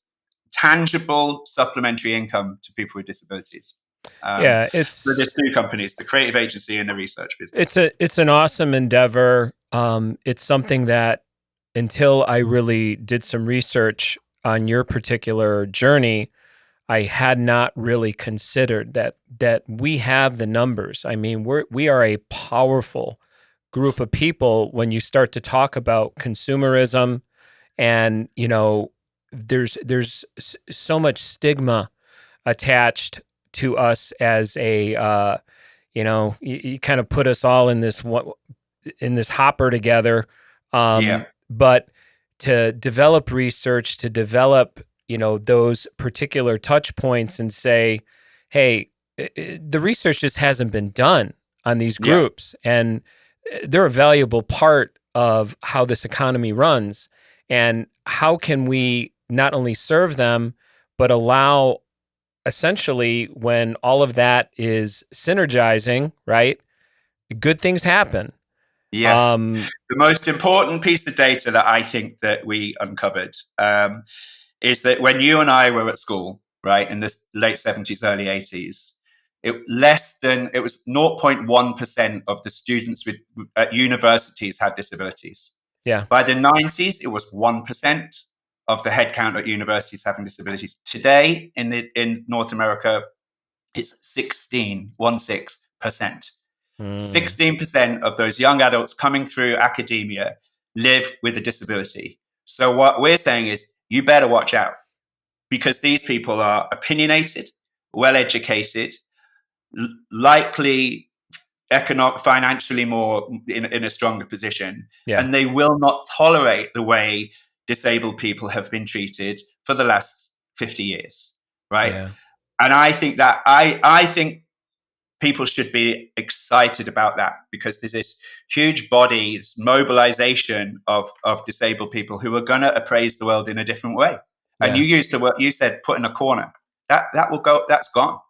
tangible supplementary income to people with disabilities. It's there's two companies, the creative agency and the research business. It's an awesome endeavor. It's something that until I really did some research on your particular journey, I had not really considered that we have the numbers. I mean, we are a powerful group of people when you start to talk about consumerism, and there's so much stigma attached to us as a you kind of put us all in this hopper together. But to develop research, to develop those particular touch points and say, hey, the research just hasn't been done on these groups, and they're a valuable part of how this economy runs. And how can we not only serve them, but allow, essentially, when all of that is synergizing, right, good things happen. Yeah. The most important piece of data that I think that we uncovered is that when you and I were at school, right, in the late 70s, early 80s, it was 0.1% of the students at universities had disabilities. Yeah. By the 90s, it was 1% of the headcount at universities having disabilities. Today, in North America, it's 16%. 16% of those young adults coming through academia live with a disability. So what we're saying is, you better watch out, because these people are opinionated, well-educated, likely financially more in a stronger position, and they will not tolerate the way disabled people have been treated for the last 50 years, right? Yeah. And I think that I think people should be excited about that, because there's this huge body, this mobilization of disabled people who are going to appraise the world in a different way. And you said put in a corner. That will go, that's gone.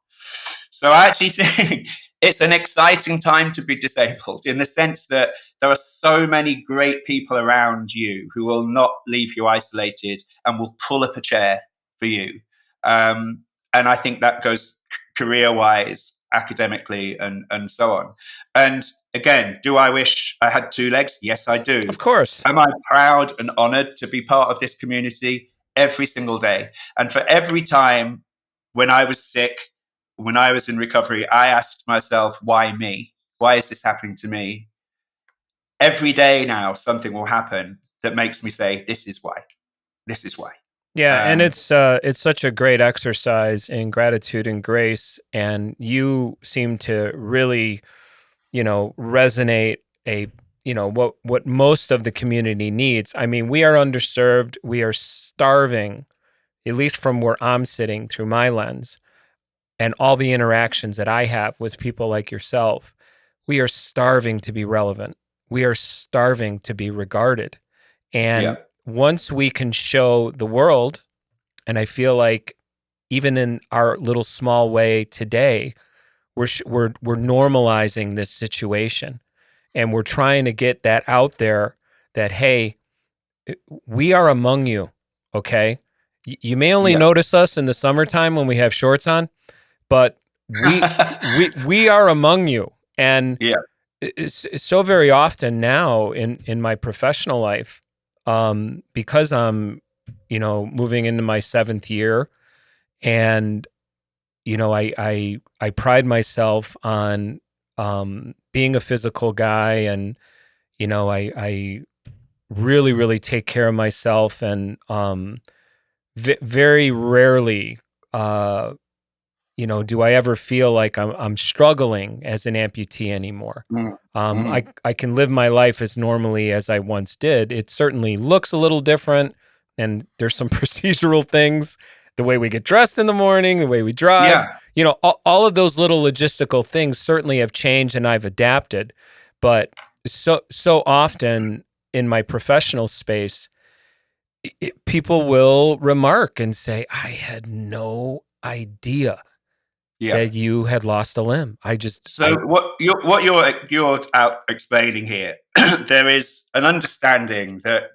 So I actually think it's an exciting time to be disabled, in the sense that there are so many great people around you who will not leave you isolated and will pull up a chair for you. And I think that goes career-wise, academically, and so on. And again, do I wish I had two legs? Yes, I do. Of course. Am I proud and honored to be part of this community? Every single day. And for every time when I was sick, when I was in recovery, I asked myself, why me? Why is this happening to me? Every day now, something will happen that makes me say, this is why. This is why. Yeah, and it's such a great exercise in gratitude and grace, and you seem to really, resonate what most of the community needs. I mean, we are underserved, we are starving, at least from where I'm sitting through my lens, and all the interactions that I have with people like yourself. We are starving to be relevant. We are starving to be regarded. And once we can show the world, and I feel like even in our little small way today, we're normalizing this situation. And we're trying to get that out there that, hey, we are among you, okay? You may only Yeah. notice us in the summertime when we have shorts on, but we are among you. And Yeah. it's so very often now in my professional life, because I'm, moving into my 7th year, and I pride myself on being a physical guy, and I really, really take care of myself, and very rarely do I ever feel like I'm struggling as an amputee anymore. Mm. Mm. I can live my life as normally as I once did. It certainly looks a little different, and there's some procedural things, the way we get dressed in the morning, the way we drive, Yeah. all of those little logistical things certainly have changed, and I've adapted. But so often in my professional space, people will remark and say, "I had no idea Yeah. that you had lost a limb." So what you're out explaining here, there is an understanding that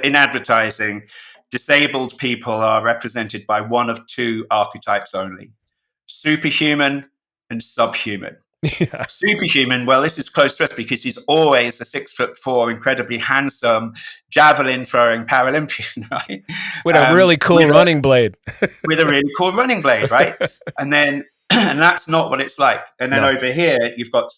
in advertising, disabled people are represented by one of two archetypes only: superhuman and subhuman. Yeah. Superhuman, well, this is close to us because he's always a 6'4", incredibly handsome, javelin throwing Paralympian, right? With a really cool running blade. With a really cool running blade, right? And then, and that's not what it's like. And then No. over here, you've got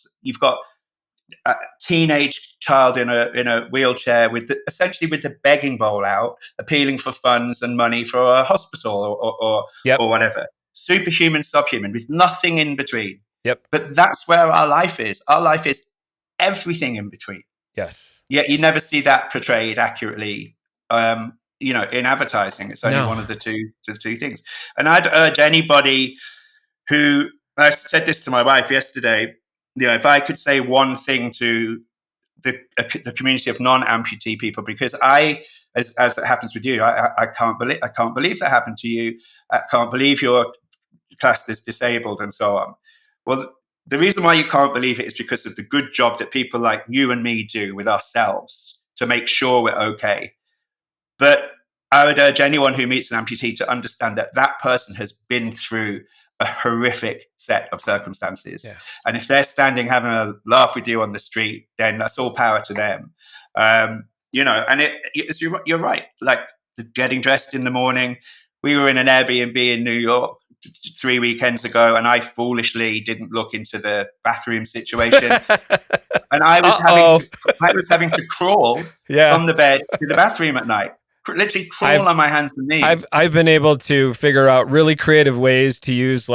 a teenage child in a wheelchair essentially with the begging bowl out, appealing for funds and money for a hospital Yep. or whatever. Superhuman, subhuman, with nothing in between. Yep. But that's where our life is. Our life is everything in between. Yes. Yet you never see that portrayed accurately. In advertising, it's only one of the two things. And I'd urge anybody who, I said this to my wife yesterday, if I could say one thing to the community of non-amputee people, because as it happens with you, I can't believe that happened to you. I can't believe you're classed as disabled and so on. Well, the reason why you can't believe it is because of the good job that people like you and me do with ourselves to make sure we're okay. But I would urge anyone who meets an amputee to understand that that person has been through a horrific set of circumstances. Yeah. And if they're standing having a laugh with you on the street, then that's all power to them. And you're right. Like getting dressed in the morning. We were in an Airbnb in New York 3 weekends ago, and I foolishly didn't look into the bathroom situation. And I was having to crawl from the bed to the bathroom at night. Literally crawl on my hands and knees. I've been able to figure out really creative ways to use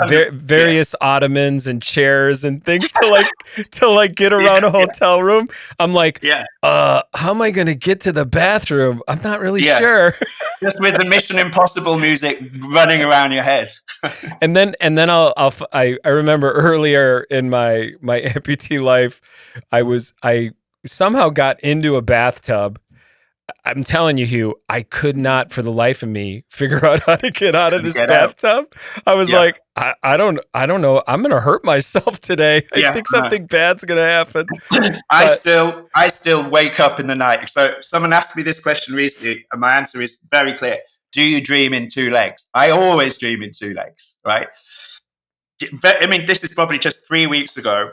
various ottomans and chairs and things to get around a hotel room. I'm like, how am I going to get to the bathroom? I'm not really sure. Just with the Mission Impossible music running around your head. and then I remember earlier in my amputee life, I somehow got into a bathtub. I'm telling you, Hugh, I could not for the life of me figure out how to get out of this bathtub. I was like, I don't know. I'm going to hurt myself today. I think something bad's going to happen. I still wake up in the night. So someone asked me this question recently, and my answer is very clear. Do you dream in two legs? I always dream in two legs, right? I mean, this is probably just 3 weeks ago.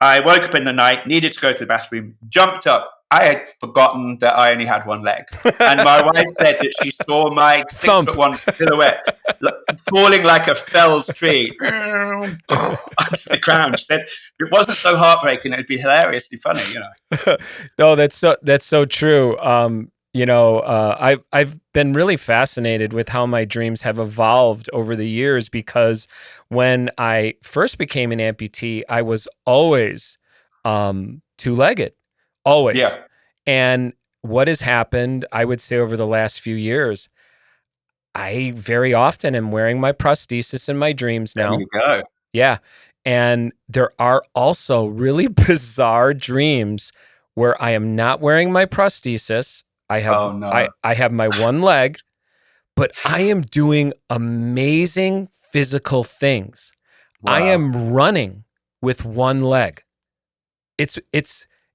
I woke up in the night, needed to go to the bathroom, jumped up. I had forgotten that I only had one leg. And my wife said that she saw my 6'1" silhouette falling like a felled tree onto the ground. She said it wasn't so heartbreaking, it'd be hilariously funny, No, that's so true. I've been really fascinated with how my dreams have evolved over the years, because when I first became an amputee, I was always two-legged. Always. Yeah. And what has happened, I would say, over the last few years, I very often am wearing my prosthesis in my dreams now. There you go. Yeah. And there are also really bizarre dreams where I am not wearing my prosthesis. I have my one leg, but I am doing amazing physical things. Wow. I am running with one leg. it's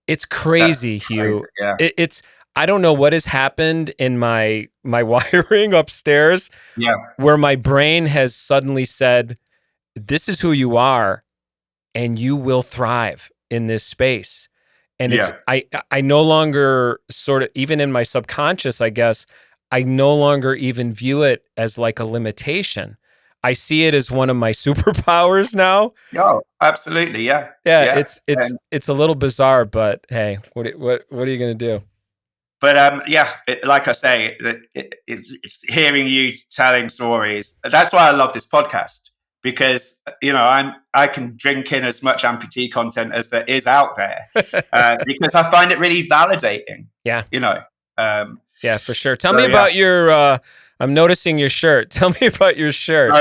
That's crazy, crazy. Hugh. Yeah. It's I don't know what has happened in my wiring upstairs Yeah. where my brain has suddenly said, this is who you are and you will thrive in this space. And it's Yeah. I no longer sort of, even in my subconscious, I guess, I no longer even view it as like a limitation. I see it as one of my superpowers now. Oh, absolutely. Yeah. Yeah, Yeah. it's a little bizarre, but hey, what are you going to do? But yeah, like I say, it's hearing you telling stories. That's why I love this podcast, because I can drink in as much amputee content as there is out there, because I find it really validating. Yeah. You know. Yeah, for sure. Tell So me yeah, about your I'm noticing your shirt. Tell me about your shirt.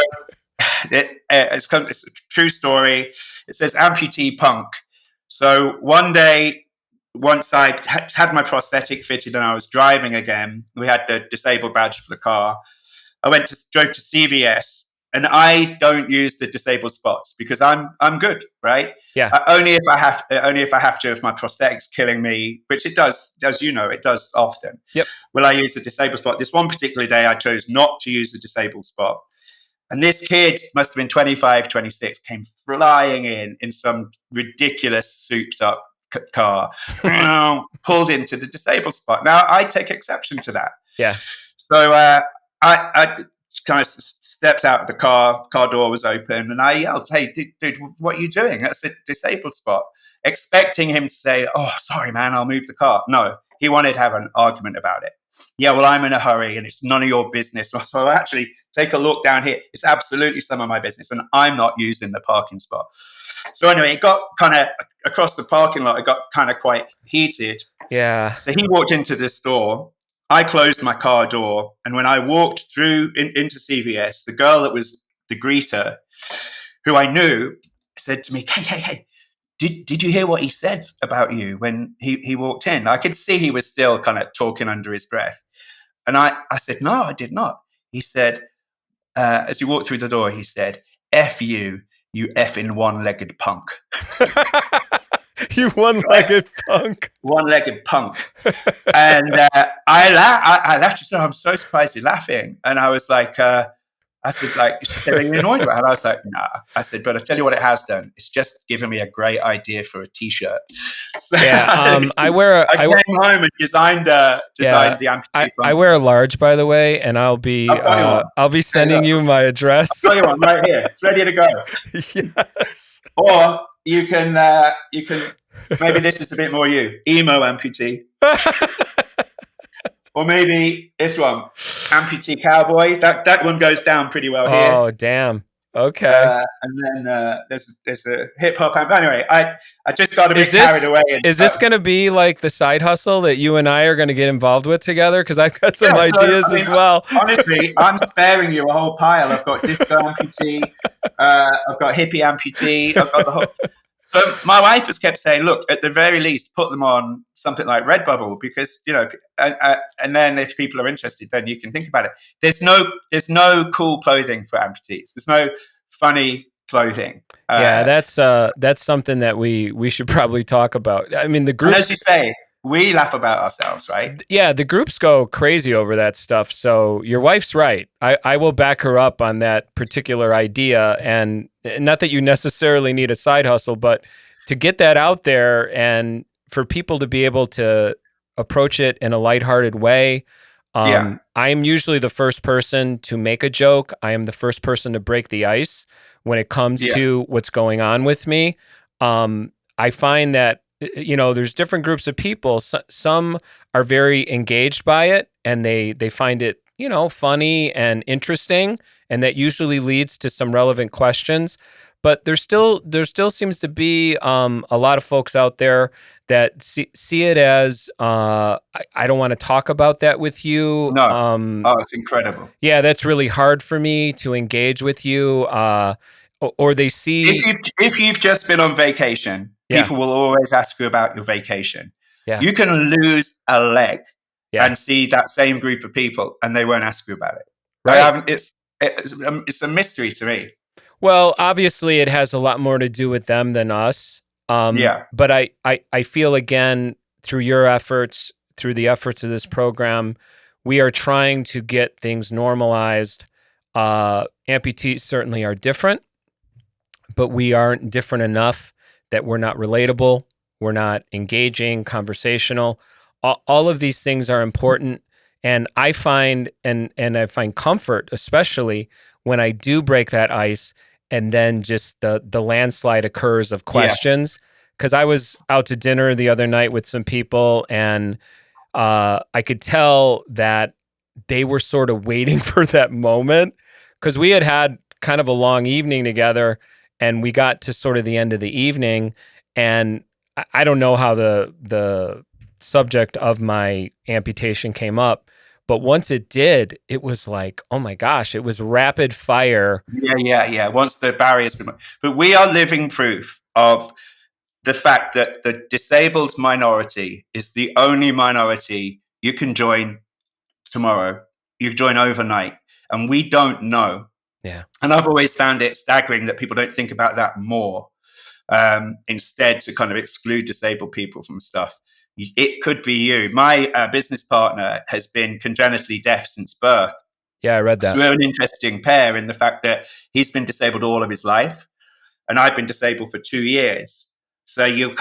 it's a true story. It says amputee punk. So one day, once I had my prosthetic fitted and I was driving again, we had the disabled badge for the car. I drove to CVS, and I don't use the disabled spots because I'm good, right? Yeah. Only if I have to, if my prosthetic's killing me, which it does, as you know, it does often. Yep. Will I use the disabled spot? This one particular day, I chose not to use the disabled spot. And this kid must have been 25, 26, came flying in some ridiculous souped up car, pulled into the disabled spot. Now, I take exception to that. Yeah. So I kind of stepped out of the car door was open, and I yelled, "Hey, dude, what are you doing? That's a disabled spot." Expecting him to say, "Oh, sorry, man, I'll move the car." No, he wanted to have an argument about it. Yeah, well, I'm in a hurry and it's none of your business. So actually, take a look down here. It's absolutely some of my business, and I'm not using the parking spot. So anyway, it got kind of across the parking lot. It got kind of quite heated. Yeah. So he walked into the store. I closed my car door, and when I walked through into CVS, the girl that was the greeter, who I knew, said to me, "Hey, did you hear what he said about you when he walked in?" I could see he was still kind of talking under his breath. And I said, "No, I did not." He said, as he walked through the door, he said, "F you, you effing one-legged punk." You one-legged punk. One-legged punk. And I laughed. She said, "I'm so surprised you're laughing." And I was like, I said, like, she said, "Are you annoyed about it?" And I was like, "Nah." I said, "But I tell you what it has done. It's just given me a great idea for a T-shirt." So Yeah, I came home and designed the amputee. I wear a large, by the way, and I'll be sending you my address. I'll tell you one right here. It's ready to go. Yes. Or you can maybe this is a bit more you, emo amputee. Or maybe this one, amputee cowboy. That one goes down pretty well here. Oh, damn. Okay. And then there's a hip hop. Anyway, I just got a bit carried away. Is this going to be like the side hustle that you and I are going to get involved with together? Because I've got some ideas as well. Honestly, I'm sparing you a whole pile. I've got disco amputee. I've got hippie amputee. I've got the whole. So my wife has kept saying, "Look, at the very least, put them on something like Redbubble, because and then if people are interested, then you can think about it." There's no cool clothing for amputees. There's no funny clothing. Yeah, that's something that we should probably talk about. I mean, the group, as you say, we laugh about ourselves, right? Yeah, the groups go crazy over that stuff. So your wife's right. I will back her up on that particular idea. And not that you necessarily need a side hustle, but to get that out there and for people to be able to approach it in a lighthearted way. I'm usually the first person to make a joke. I am the first person to break the ice when it comes to what's going on with me. I find that there's different groups of people. Some are very engaged by it and they find it, funny and interesting. And that usually leads to some relevant questions. But there still seems to be a lot of folks out there that see it as, I don't want to talk about that with you. No. It's incredible. Yeah, that's really hard for me to engage with you. Or they see... If you've just been on vacation, people will always ask you about your vacation. Yeah. You can lose a leg and see that same group of people, and they won't ask you about it. Right? It's a mystery to me. Well, obviously, it has a lot more to do with them than us. But I feel, again, through your efforts, through the efforts of this program, we are trying to get things normalized. Amputees certainly are different, but we aren't different enough that we're not relatable, we're not engaging, conversational. All of these things are important. And I find, and I find comfort, especially when I do break that ice, and then just the landslide occurs of questions. Because I was out to dinner the other night with some people, and I could tell that they were sort of waiting for that moment, because we had kind of a long evening together, and we got to sort of the end of the evening, and I don't know how the subject of my amputation came up, but once it did, it was like, oh my gosh, it was rapid fire. Yeah. Once the barriers, but we are living proof of the fact that the disabled minority is the only minority you can join tomorrow. You join overnight, and we don't know. Yeah. And I've always found it staggering that people don't think about that more. Instead, to kind of exclude disabled people from stuff. It could be you. My business partner has been congenitally deaf since birth. Yeah, I read that. So we're an interesting pair in the fact that he's been disabled all of his life, and I've been disabled for 2 years. So you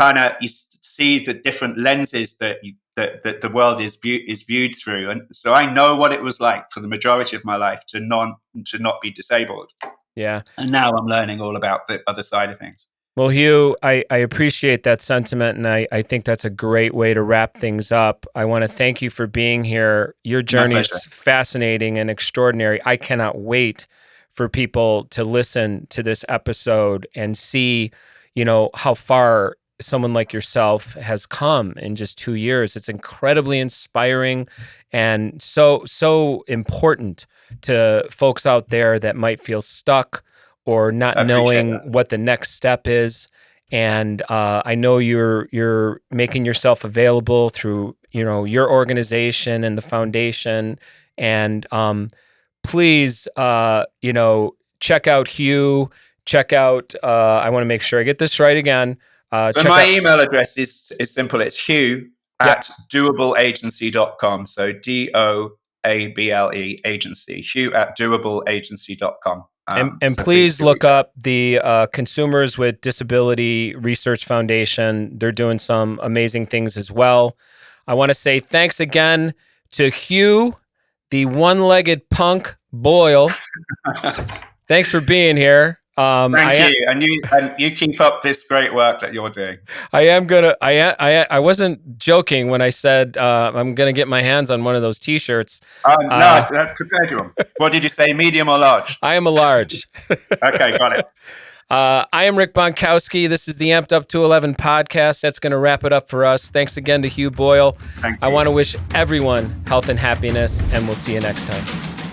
see the different lenses that the world is viewed through, and so I know what it was like for the majority of my life to not be disabled. Yeah, and now I'm learning all about the other side of things. Well, Hugh, I appreciate that sentiment, and I think that's a great way to wrap things up. I want to thank you for being here. Your journey is fascinating and extraordinary. I cannot wait for people to listen to this episode and see, how far someone like yourself has come in just 2 years. It's incredibly inspiring and so important to folks out there that might feel stuck or not knowing what the next step is. And I know you're making yourself available through your organization and the foundation. And please check out Hugh. Check out. I want to make sure I get this right again. So my email address is simple. It's Hugh at doableagency.com. So DOABLE agency. Hugh at doableagency.com. And please look up the Consumers with Disability Research Foundation. They're doing some amazing things as well. I want to say thanks again to Hugh, the one-legged punk Boyle. Thanks for being here. Thank you, and you keep up this great work that you're doing. I wasn't joking when I said I'm gonna get my hands on one of those T-shirts. No, I prepared you. What did you say, medium or large? I am a large. Okay, got it. I am Rick Bontkowski. This is the Amp'd UP211 podcast. That's going to wrap it up for us. Thanks again to Hugh Boyle. Thank you. I want to wish everyone health and happiness, and we'll see you next time.